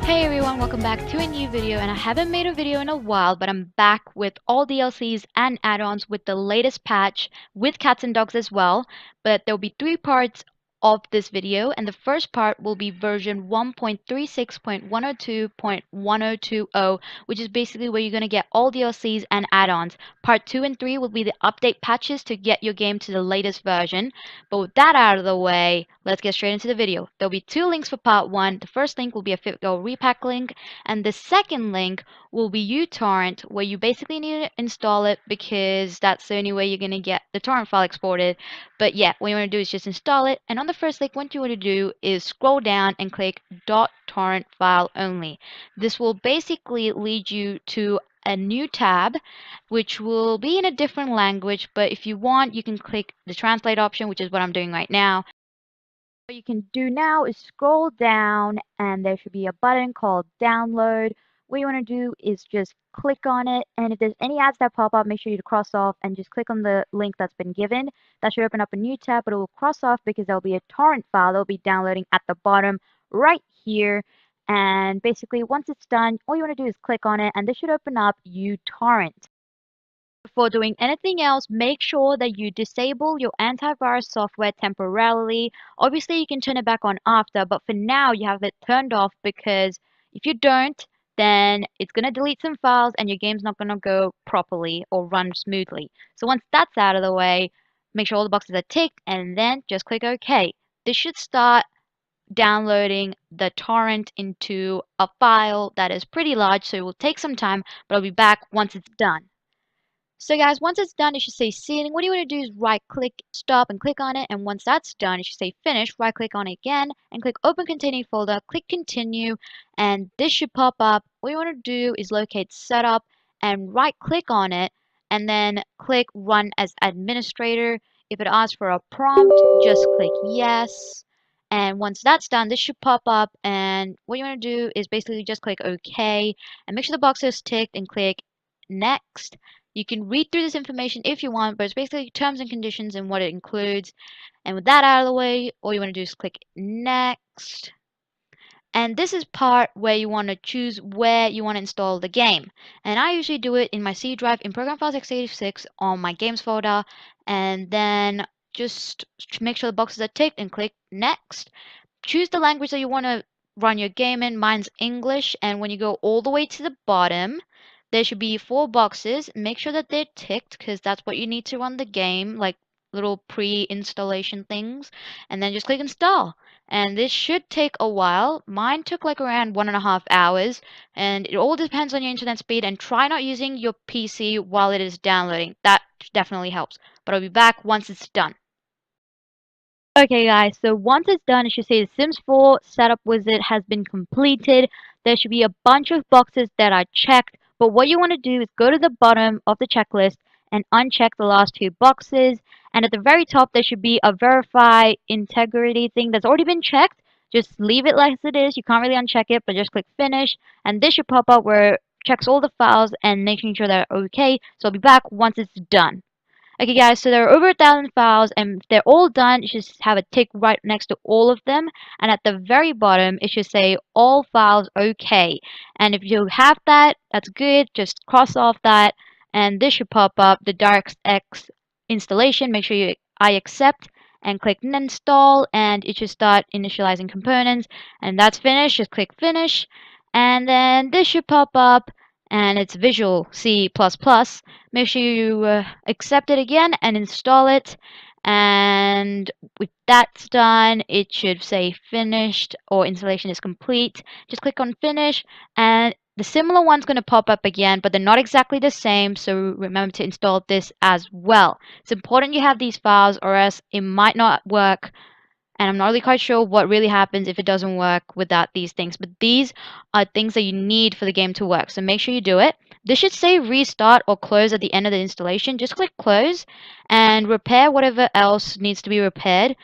Hey everyone, welcome back to a new video, and I haven't made a video in a while, but I'm back with all DLCs and add-ons with the latest patch with cats and dogs as well. But there'll be 3 parts of this video, and the first part will be version 1.36.102.1020, which is basically where you're going to get all DLCs and add-ons. Part 2 and 3 will be the update patches to get your game to the latest version. But with that out of the way, let's get straight into the video. There'll be 2 links for part 1. The first link will be a FitGo repack link, and the second link will be uTorrent, where you basically need to install it because that's the only way you're going to get the torrent file exported. But yeah, what you want to do is just install it, and on the first link, what you want to do is scroll down and click .torrent file only. This will basically lead you to a new tab which will be in a different language, but if you want you can click the translate option, which is what I'm doing right now. What you can do now is scroll down and there should be a button called download. What you want to do is just click on it, and if there's any ads that pop up, make sure you cross off and just click on the link that's been given. That should open up a new tab, but it will cross off because there'll be a torrent file that will be downloading at the bottom right here. And basically once it's done, all you want to do is click on it and this should open up uTorrent. Before doing anything else, make sure that you disable your antivirus software temporarily. Obviously, you can turn it back on after, but for now, you have it turned off because if you don't, then it's going to delete some files and your game's not going to go properly or run smoothly. So once that's out of the way, make sure all the boxes are ticked and then just click OK. This should start downloading the torrent into a file that is pretty large, so it will take some time, but I'll be back once it's done. So guys, once it's done, it should say sealing. What you want to do is right click, stop, and click on it. And once that's done, it should say finish. Right click on it again and click open containing folder, click continue, and this should pop up. What you want to do is locate setup and right click on it and then click run as administrator. If it asks for a prompt, just click yes. And once that's done, this should pop up, and what you want to do is basically just click OK and make sure the box is ticked and click next. You can read through this information if you want, but it's basically terms and conditions and what it includes. And with that out of the way, all you want to do is click next. And this is part where you want to choose where you want to install the game. And I usually do it in my C drive in program files x86 on my games folder. And then just make sure the boxes are ticked and click next. Choose the language that you want to run your game in. Mine's English. And when you go all the way to the bottom, there should be 4 boxes. Make sure that they're ticked because that's what you need to run the game, like little pre-installation things. And then just click install. And this should take a while. Mine took like around 1.5 hours. And it all depends on your internet speed. And try not using your PC while it is downloading. That definitely helps. But I'll be back once it's done. Okay guys, so once it's done, it should say the Sims 4 setup wizard has been completed. There should be a bunch of boxes that are checked, but what you want to do is go to the bottom of the checklist and uncheck the last 2 boxes. And at the very top, there should be a verify integrity thing that's already been checked. Just leave it like it is. You can't really uncheck it, but just click finish. And this should pop up where it checks all the files and making sure they're okay. So I'll be back once it's done. Okay guys, so there are over 1,000 files, and if they're all done, you should have a tick right next to all of them, and at the very bottom it should say all files okay. And if you have that, that's good. Just cross off that and this should pop up the DirectX installation. Make sure I accept and click install, and it should start initializing components. And that's finished. Just click finish, and then this should pop up, and it's Visual C++. Make sure you accept it again and install it. And with that's done, it should say finished or installation is complete. Just click on finish, and the similar one's going to pop up again, but they're not exactly the same, so remember to install this as well. It's important you have these files or else it might not work. And I'm not really quite sure what really happens if it doesn't work without these things. But these are things that you need for the game to work. So make sure you do it. This should say restart or close at the end of the installation. Just click close and repair whatever else needs to be repaired.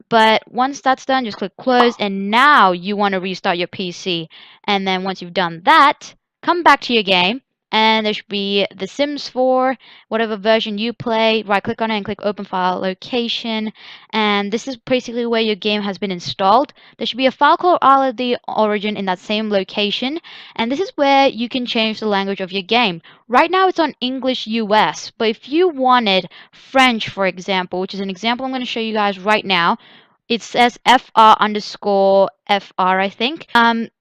But once that's done, just click close. And now you want to restart your PC. And then once you've done that, come back to your game and there should be the Sims 4, whatever version you play. Right click on it and click open file location, and this is basically where your game has been installed. There should be a file called _the origin in that same location, and this is where you can change the language of your game. Right now it's on English US, but if you wanted French, for example, which is an example I'm going to show you guys right now, it says FR_FR, I think.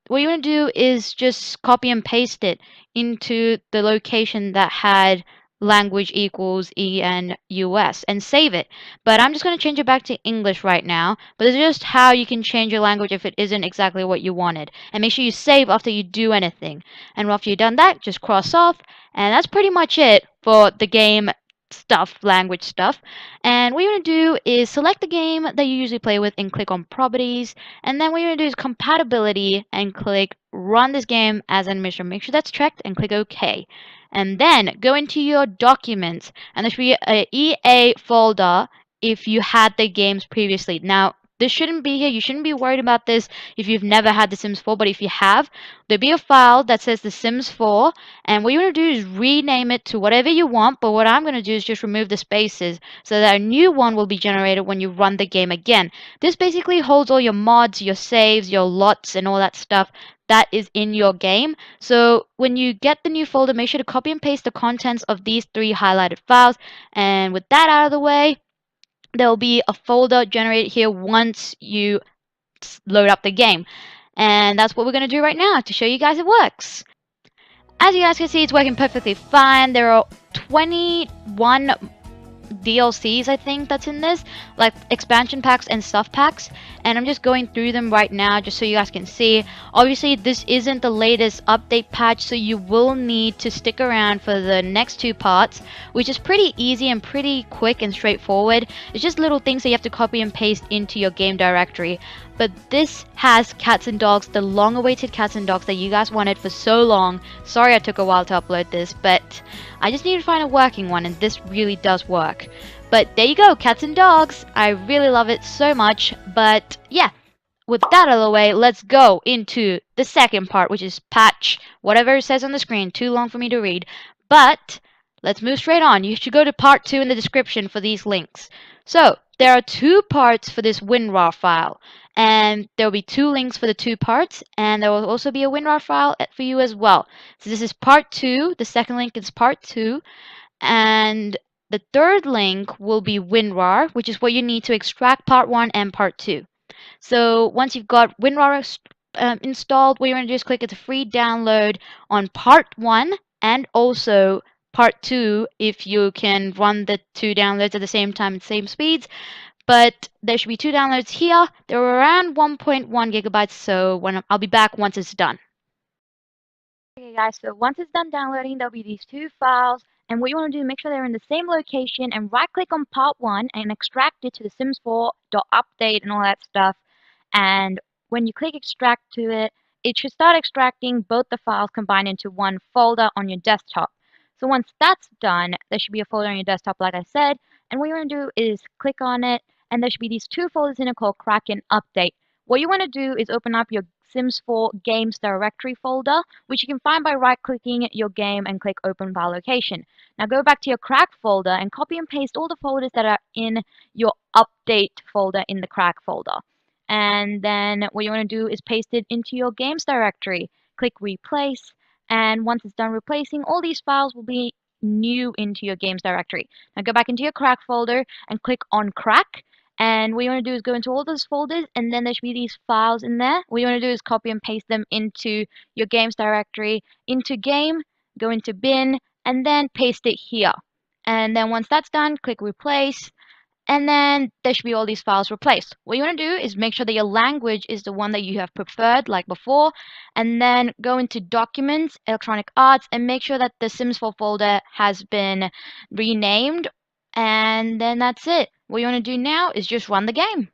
What you want to do is just copy and paste it into the location that had language equals EN/US and save it. But I'm just going to change it back to English right now. But it's just how you can change your language if it isn't exactly what you wanted. And make sure you save after you do anything. And after you've done that, just cross off. And that's pretty much it for the game stuff, language stuff. And what you want to do is select the game that you usually play with and click on properties. And then what you want to do is compatibility and click run this game as an administrator. Make sure that's checked and click OK. And then go into your documents, and there should be a EA folder if you had the games previously. Now, this shouldn't be here. You shouldn't be worried about this if you've never had The Sims 4, but if you have, there'll be a file that says The Sims 4, and what you want to do is rename it to whatever you want, but what I'm going to do is just remove the spaces so that a new one will be generated when you run the game again. This basically holds all your mods, your saves, your lots, and all that stuff that is in your game. So when you get the new folder, make sure to copy and paste the contents of these 3 highlighted files, and with that out of the way, there will be a folder generated here once you load up the game. And that's what we're going to do right now to show you guys it works. As you guys can see, it's working perfectly fine. There are 21 DLCs, I think, that's in this, like expansion packs and stuff packs, and I'm just going through them right now just so you guys can see. Obviously this isn't the latest update patch, so you will need to stick around for the next 2 parts, which is pretty easy and pretty quick and straightforward. It's just little things that you have to copy and paste into your game directory. But this has cats and dogs, the long-awaited cats and dogs that you guys wanted for so long. Sorry I took a while to upload this, but I just need to find a working one, and this really does work. But there you go, cats and dogs. I really love it so much. But yeah, with that out of the way, let's go into the second part, which is patch whatever it says on the screen. Too long for me to read. But let's move straight on. You should go to part 2 in the description for these links. So there are 2 parts for this WinRAR file, and there will be 2 links for the 2 parts, and there will also be a WinRAR file for you as well. So this is part 2. The second link is part 2, and the third link will be WinRAR, which is what you need to extract part 1 and part 2. So once you've got WinRAR installed, what you're going to do is click it's a free download on part 1 and also part 2 if you can run the 2 downloads at the same time at same speeds. But there should be 2 downloads here. They're around 1.1 gigabytes, so I'll be back once it's done. Okay guys, so once it's done downloading, there'll be these 2 files, and what you want to do, make sure they're in the same location and right click on part 1 and extract it to the Sims 4.update and all that stuff. And when you click extract to it, it should start extracting both the files combined into one folder on your desktop. So once that's done, there should be a folder on your desktop like I said, and what you want to do is click on it, and there should be these 2 folders in it called Crack and Update. What you want to do is open up your Sims 4 games directory folder, which you can find by right-clicking your game and click open file location. Now go back to your Crack folder and copy and paste all the folders that are in your update folder in the Crack folder. And then what you want to do is paste it into your games directory. Click replace, and once it's done replacing, all these files will be new into your games directory. Now go back into your Crack folder and click on Crack. And what you want to do is go into all those folders, and then there should be these files in there. What you want to do is copy and paste them into your games directory, into game, go into bin, and then paste it here. And then once that's done, click replace, and then there should be all these files replaced. What you want to do is make sure that your language is the one that you have preferred, like before, and then go into Documents, Electronic Arts, and make sure that the Sims 4 folder has been renamed, and then that's it. What you want to do now is just run the game.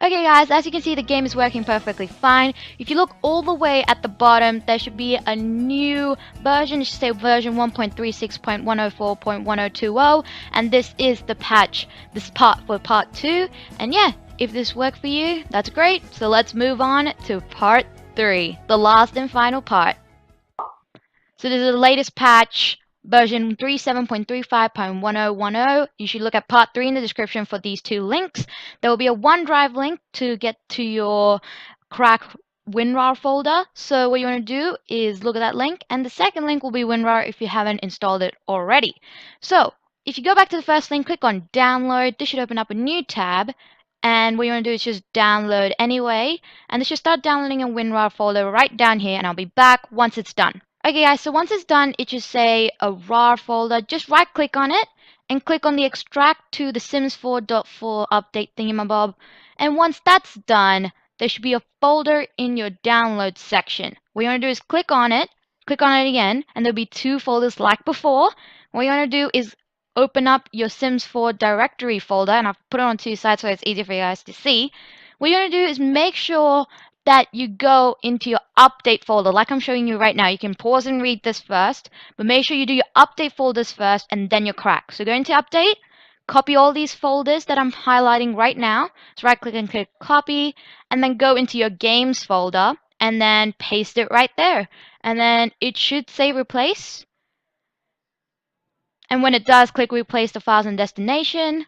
Okay guys, as you can see, the game is working perfectly fine. If you look all the way at the bottom, there should be a new version. It should say version 1.36.104.1020, and this is the patch, this part for part 2. And yeah, if this worked for you, that's great. So let's move on to part 3, the last and final part. So this is the latest patch, version 37.35.1010. You should look at part 3 in the description for these two links. There will be a OneDrive link to get to your crack WinRAR folder. So what you want to do is look at that link, and the second link will be WinRAR if you haven't installed it already. So if you go back to the first link, click on download. This should open up a new tab. And what you want to do is just download anyway. And this should start downloading a WinRAR folder right down here. And I'll be back once it's done. Okay guys, so once it's done, it should say a RAR folder. Just right click on it and click on the extract to the Sims 4.4 update thingamabob. And once that's done, there should be a folder in your download section. What you want to do is click on it again, and there'll be two folders like before. What you want to do is open up your Sims 4 directory folder, and I've put it on two sides so it's easier for you guys to see. What you want to do is make sure that you go into your update folder like I'm showing you right now. You can pause and read this first, but make sure you do your update folders first and then your crack. So go into update, copy all these folders that I'm highlighting right now. So right click and click copy, and then go into your games folder and then paste it right there. And then it should say replace. And when it does, click replace the files and destination.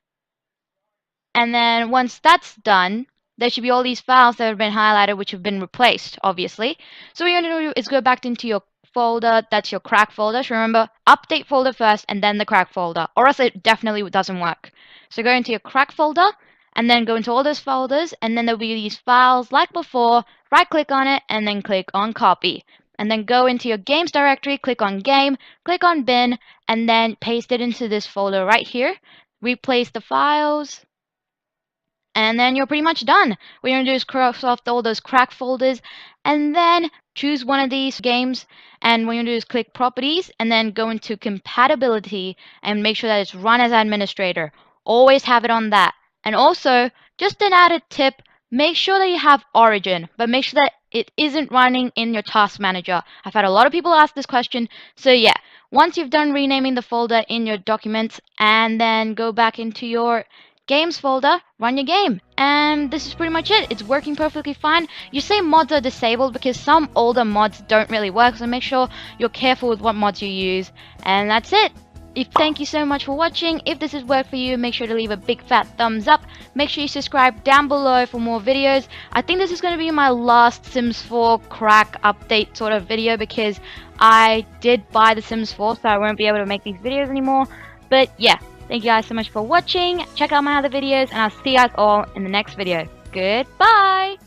And then once that's done, there should be all these files that have been highlighted which have been replaced, obviously. So what you're going to do is go back into your folder, that's your crack folder. So remember, update folder first and then the crack folder, or else it definitely doesn't work. So go into your crack folder and then go into all those folders, and then there'll be these files like before. Right click on it and then click on copy. And then go into your games directory, click on game, click on bin, and then paste it into this folder right here. Replace the files. And then you're pretty much done. What you're going to do is cross off all those crack folders and then choose one of these games. And what you're going to do is click properties and then go into compatibility and make sure that it's run as administrator. Always have it on that. And also, just an added tip, make sure that you have Origin, but make sure that it isn't running in your task manager. I've had a lot of people ask this question. So yeah, once you've done renaming the folder in your documents and then go back into your games folder, run your game. And this is pretty much it. It's working perfectly fine. You say mods are disabled because some older mods don't really work, so make sure you're careful with what mods you use. And that's it. Thank you so much for watching. If this has worked for you, make sure to leave a big fat thumbs up. Make sure you subscribe down below for more videos. I think this is going to be my last Sims 4 crack update sort of video because I did buy the Sims 4, so I won't be able to make these videos anymore. But yeah. Thank you guys so much for watching. Check out my other videos, and I'll see you guys all in the next video. Goodbye!